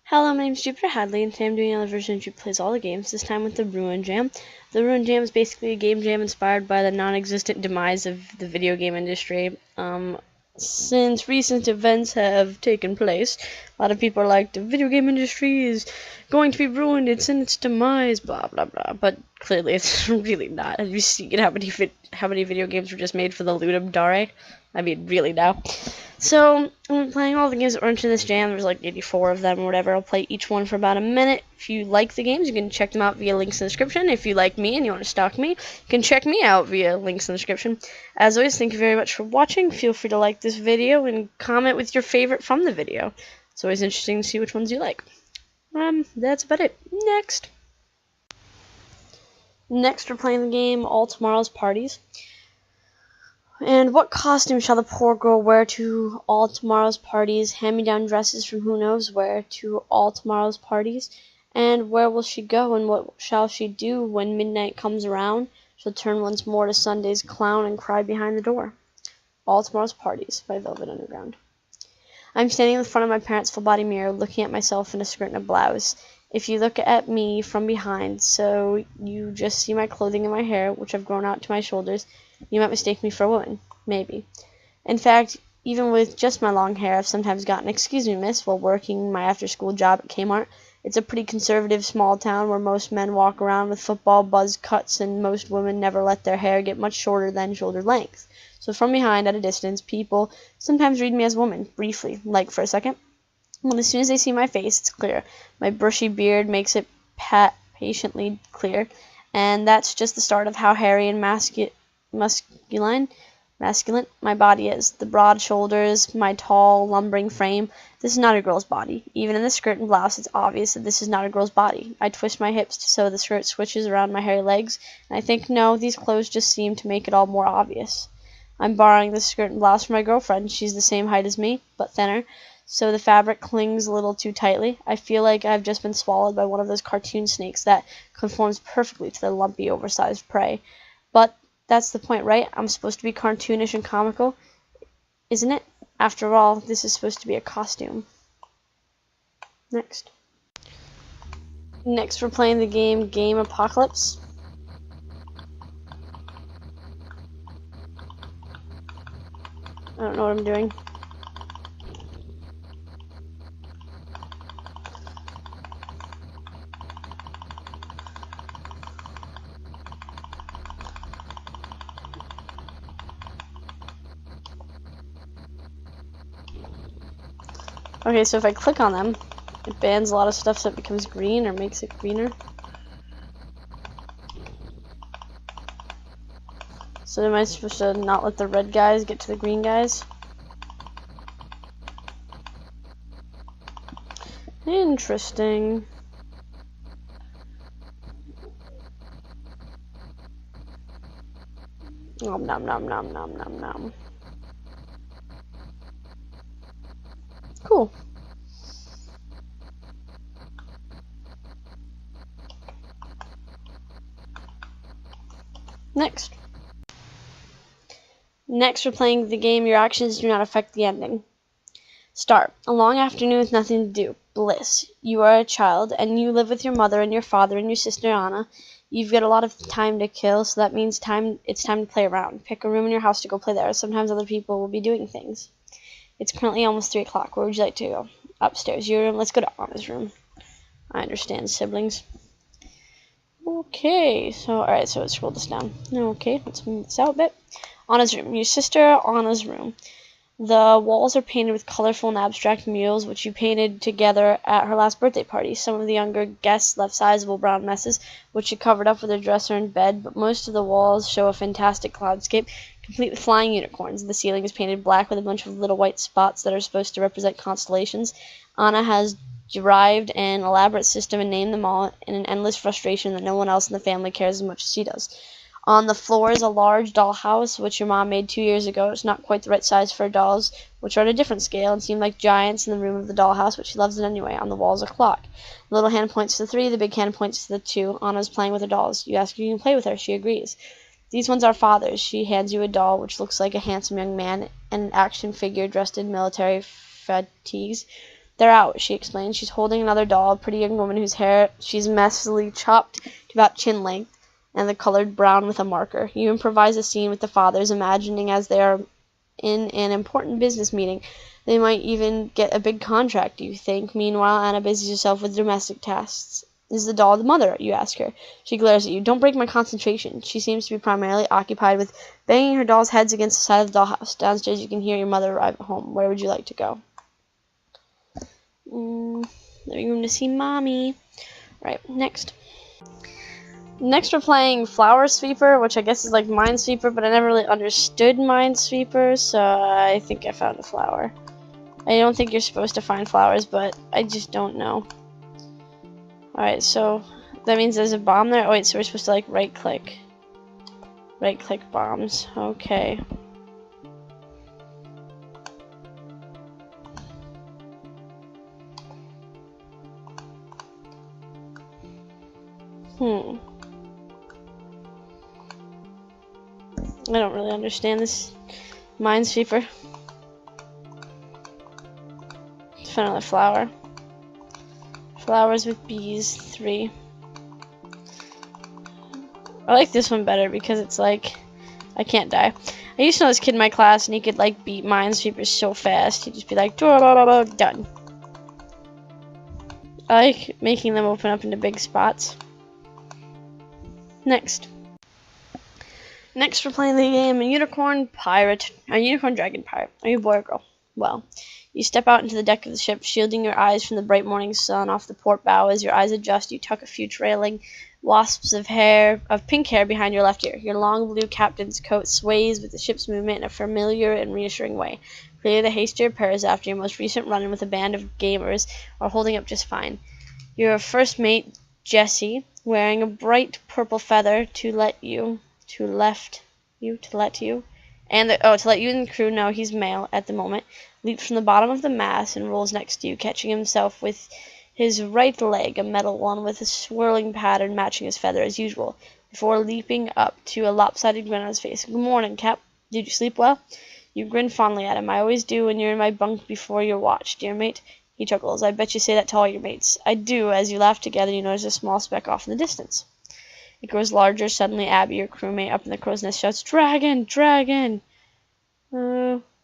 Hello, my name is Jupiter Hadley, and today I'm doing another version of Jupi Plays All the Games, this time with the Ruin Jam. The Ruin Jam is basically a game jam inspired by the non-existent demise of the video game industry. Since recent events have taken place, a lot of people are like, the video game industry is going to be ruined, it's in its demise, blah blah blah, but clearly it's really not. Have you seen how many video games were just made for the Ludum Dare? I mean, really now. So, I'm playing all the games that were into this jam. There's like 84 of them or whatever. I'll play each one for about a minute. If you like the games, you can check them out via links in the description. If you like me and you want to stalk me, you can check me out via links in the description. As always, thank you very much for watching. Feel free to like this video and comment with your favorite from the video. It's always interesting to see which ones you like. That's about it. Next, we're playing the game All Tomorrow's Parties. And what costume shall the poor girl wear to all tomorrow's parties? Hand-me-down dresses from who knows where to all tomorrow's parties? And where will she go, and what shall she do when midnight comes around? She'll turn once more to Sunday's clown and cry behind the door. All Tomorrow's Parties by Velvet Underground. I'm standing in front of my parents' full-body mirror, looking at myself in a skirt and a blouse. If you look at me from behind, so you just see my clothing and my hair, which have grown out to my shoulders, you might mistake me for a woman. Maybe. In fact, even with just my long hair, I've sometimes gotten "Excuse me, miss," while working my after-school job at Kmart. It's a pretty conservative small town where most men walk around with football buzz cuts and most women never let their hair get much shorter than shoulder length. So from behind, at a distance, people sometimes read me as woman, briefly, like for a second. Well, as soon as they see my face, it's clear. My bushy beard makes it patiently clear, and that's just the start of how hairy and masculine my body is. The broad shoulders, my tall, lumbering frame. This is not a girl's body. Even in the skirt and blouse, it's obvious that this is not a girl's body. I twist my hips so the skirt swishes around my hairy legs, and I think, no, these clothes just seem to make it all more obvious. I'm borrowing this skirt and blouse from my girlfriend. She's the same height as me, but thinner, so the fabric clings a little too tightly. I feel like I've just been swallowed by one of those cartoon snakes that conforms perfectly to the lumpy, oversized prey. But that's the point, right? I'm supposed to be cartoonish and comical, isn't it? After all, this is supposed to be a costume. Next, we're playing the Game Apocalypse. I don't know what I'm doing. Okay, so if I click on them, it bans a lot of stuff so it becomes green or makes it greener. So am I supposed to not let the red guys get to the green guys? Interesting. Nom nom nom nom nom nom nom. Cool. Next, we're playing the game Your Actions Do Not Affect the Ending. Start. A long afternoon with nothing to do. Bliss. You are a child, and you live with your mother and your father and your sister Anna. You've got a lot of time to kill, so that means it's time to play around. Pick a room in your house to go play there. Sometimes other people will be doing things. It's currently almost 3 o'clock. Where would you like to go? Upstairs. Your room. Let's go to Anna's room. I understand, siblings. Okay, so, alright, so let's scroll this down. Okay, let's move this out a bit. Anna's room. Your sister Anna's room. The walls are painted with colorful and abstract murals, which you painted together at her last birthday party. Some of the younger guests left sizable brown messes, which she covered up with her dresser and bed, but most of the walls show a fantastic cloudscape, complete with flying unicorns. The ceiling is painted black with a bunch of little white spots that are supposed to represent constellations. Anna has derived an elaborate system and named them all in an endless frustration that no one else in the family cares as much as she does. On the floor is a large dollhouse, which your mom made 2 years ago. It's not quite the right size for her dolls, which are at a different scale and seem like giants in the room of the dollhouse, but she loves it anyway. On the wall is a clock. The little hand points to 3, the big hand points to the 2. Anna's playing with her dolls. You ask if you can play with her. She agrees. These ones are father's. She hands you a doll, which looks like a handsome young man, and an action figure dressed in military fatigues. They're out, she explains. She's holding another doll, a pretty young woman whose hair she's messily chopped to about chin length and the colored brown with a marker. You improvise a scene with the fathers, imagining as they are in an important business meeting. They might even get a big contract, you think. Meanwhile, Anna busies herself with domestic tasks. Is the doll the mother? You ask her. She glares at you. Don't break my concentration. She seems to be primarily occupied with banging her doll's heads against the side of the dollhouse. Downstairs you can hear your mother arrive at home. Where would you like to go? Living room to see Mommy. Right, next. Next we're playing Flower Sweeper, which I guess is like Minesweeper, but I never really understood Minesweeper, so I think I found a flower. I don't think you're supposed to find flowers, but I just don't know. Alright, so that means there's a bomb there? Oh wait, so we're supposed to like right-click. Right-click bombs. Okay. I don't really understand this Minesweeper. Found another flower. Flowers with bees, 3. I like this one better because it's like, I can't die. I used to know this kid in my class and he could like beat Minesweepers so fast. He'd just be like, done. I like making them open up into big spots. Next we're playing the game Unicorn Dragon Pirate. Are you a boy or girl? Well, you step out into the deck of the ship, shielding your eyes from the bright morning sun off the port bow. As your eyes adjust, you tuck a few trailing wisps of pink hair behind your left ear. Your long blue captain's coat sways with the ship's movement in a familiar and reassuring way. Clearly the hastier pairs after your most recent run-in with a band of gamers are holding up just fine. Your first mate, Jesse, wearing a bright purple feather to let you and to let you and the crew know he's male at the moment, leaps from the bottom of the mast and rolls next to you, catching himself with his right leg, a metal one with a swirling pattern matching his feather as usual, before leaping up to a lopsided grin on his face. Good morning, Cap. Did you sleep well? You grin fondly at him. I always do when you're in my bunk before your watch, dear mate. He chuckles. I bet you say that to all your mates. I do. As you laugh together, you notice a small speck off in the distance. It grows larger. Suddenly, Abby, your crewmate up in the crow's nest, shouts, Dragon! Dragon!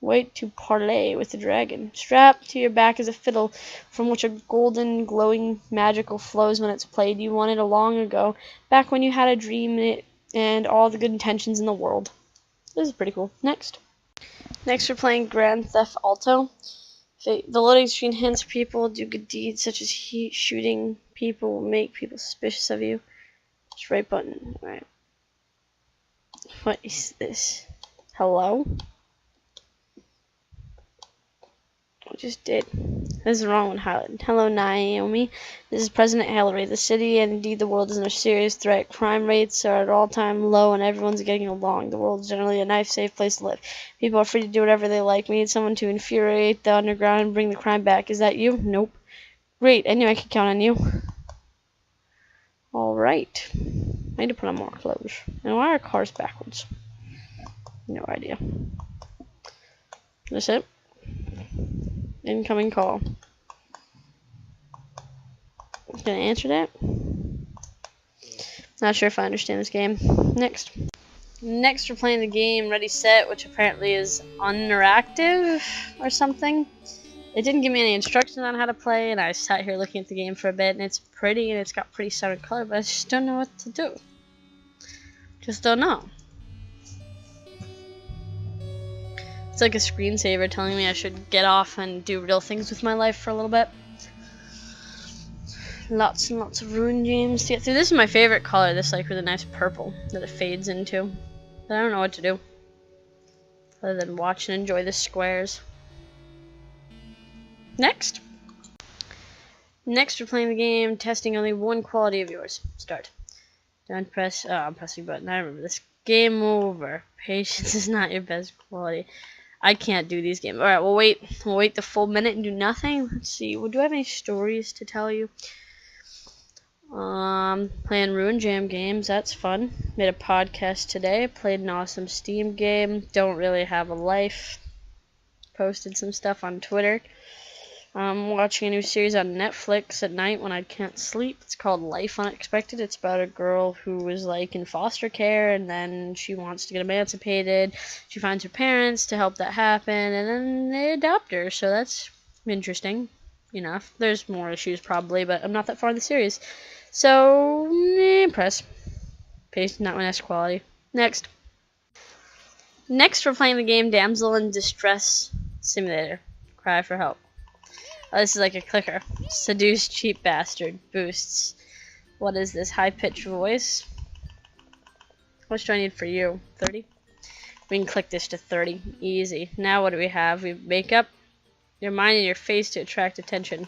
Wait to parley with the dragon. Strapped to your back is a fiddle from which a golden, glowing, magical flows when it's played. You won it long ago, back when you had a dream in it and all the good intentions in the world. This is pretty cool. Next we're playing Grand Theft Auto. The loading screen hints people do good deeds such as shooting people will make people suspicious of you. Just right button. Alright. What is this? Hello? I just did. This is the wrong one highlighted. Hello, Naomi. This is President Hillary. The city and indeed the world is under serious threat. Crime rates are at all-time low and everyone's getting along. The world is generally a nice, safe place to live. People are free to do whatever they like. We need someone to infuriate the underground and bring the crime back. Is that you? Nope. Great. I knew I could count on you. Alright. I need to put on more clothes. And why are cars backwards? No idea. That's it. Incoming call. Gonna answer that? Not sure if I understand this game. Next we're playing the game Ready Set, which apparently is interactive or something. It didn't give me any instructions on how to play, and I sat here looking at the game for a bit, and it's pretty, and it's got pretty stunning color, but I just don't know what to do. Just don't know. It's like a screensaver telling me I should get off and do real things with my life for a little bit. Lots and lots of ruined games to get through. This is my favorite color, this like really nice purple that it fades into. But I don't know what to do other than watch and enjoy the squares. Next we're playing the game testing only one quality of yours. Start. Don't press I'm pressing button. I remember this. Game over. Patience is not your best quality. I can't do these games. Alright, we'll wait the full minute and do nothing. Let's see. Well, do I have any stories to tell you? Playing Ruin Jam games. That's fun. Made a podcast today. Played an awesome Steam game. Don't really have a life. Posted some stuff on Twitter. I'm watching a new series on Netflix at night when I can't sleep. It's called Life Unexpected. It's about a girl who was like in foster care, and then she wants to get emancipated. She finds her parents to help that happen, and then they adopt her. So that's interesting enough. There's more issues probably, but I'm not that far in the series. So, press. Paste, not my next quality. Next. Next, we're playing the game Damsel in Distress Simulator. Cry for help. Oh, this is like a clicker. Seduce cheap bastard. Boosts. What is this? High-pitched voice? How much do I need for you? 30? We can click this to 30. Easy. Now what do we have? We have makeup. Your mind and your face to attract attention.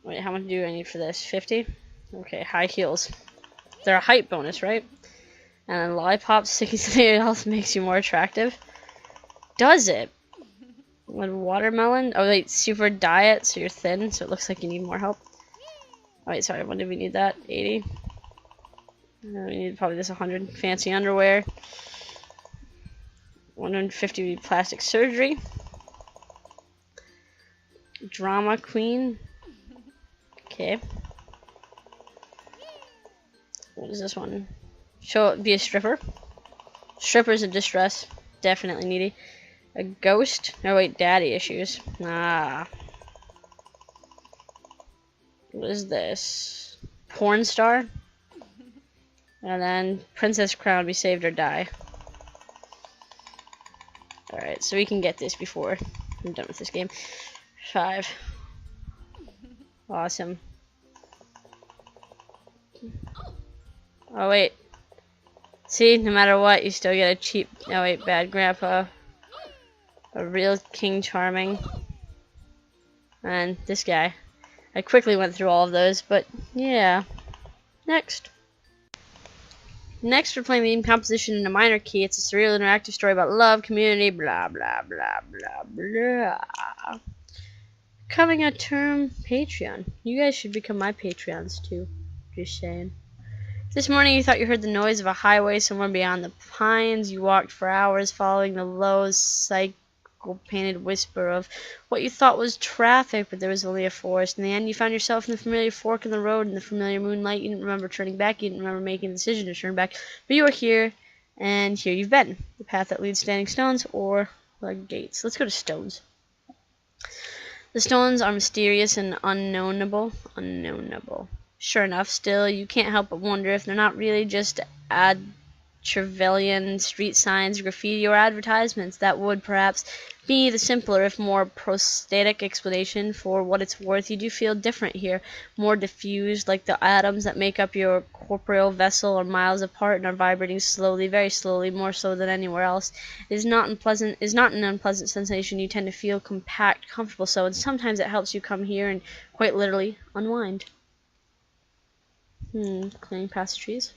Wait, how much do I need for this? 50? Okay, high heels. They're a height bonus, right? And then lollipops sticking something else makes you more attractive. Does it? What, watermelon? Oh wait, super diet, so you're thin, so it looks like you need more help. Oh wait, sorry, when did we need that? 80? No, we need probably this 100. Fancy underwear. 150 would be plastic surgery. Drama queen. Okay. What is this one? Be a stripper. Strippers in distress. Definitely needy. A ghost? Oh wait, daddy issues. Ah. What is this? Porn star? And then Princess Crown, be saved or die. Alright, so we can get this before I'm done with this game. 5. Awesome. Oh wait. See, no matter what, you still get a cheap... Oh wait, bad grandpa. A real King Charming. And this guy. I quickly went through all of those, but yeah. Next. Next, we're playing the game Composition in a Minor Key. It's a surreal interactive story about love, community, blah, blah, blah, blah, blah. Coming at term Patreon. You guys should become my Patreons too. Just saying. This morning you thought you heard the noise of a highway somewhere beyond the pines. You walked for hours following the low, cycle-painted whisper of what you thought was traffic, but there was only a forest. In the end, you found yourself in the familiar fork in the road in the familiar moonlight. You didn't remember turning back. You didn't remember making the decision to turn back. But you are here, and here you've been. The path that leads to Standing Stones or the gates. Let's go to Stones. The stones are mysterious and unknownable. Sure enough, still, you can't help but wonder if they're not really just Trevelyan street signs, graffiti, or advertisements. That would perhaps be the simpler, if more prosthetic explanation. For what it's worth, you do feel different here, more diffused, like the atoms that make up your corporeal vessel are miles apart and are vibrating slowly, very slowly, more so than anywhere else. It is not an unpleasant sensation. You tend to feel compact, comfortable so, and sometimes it helps you come here and quite literally unwind. Cleaning past the trees.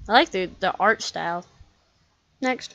I like the art style. Next.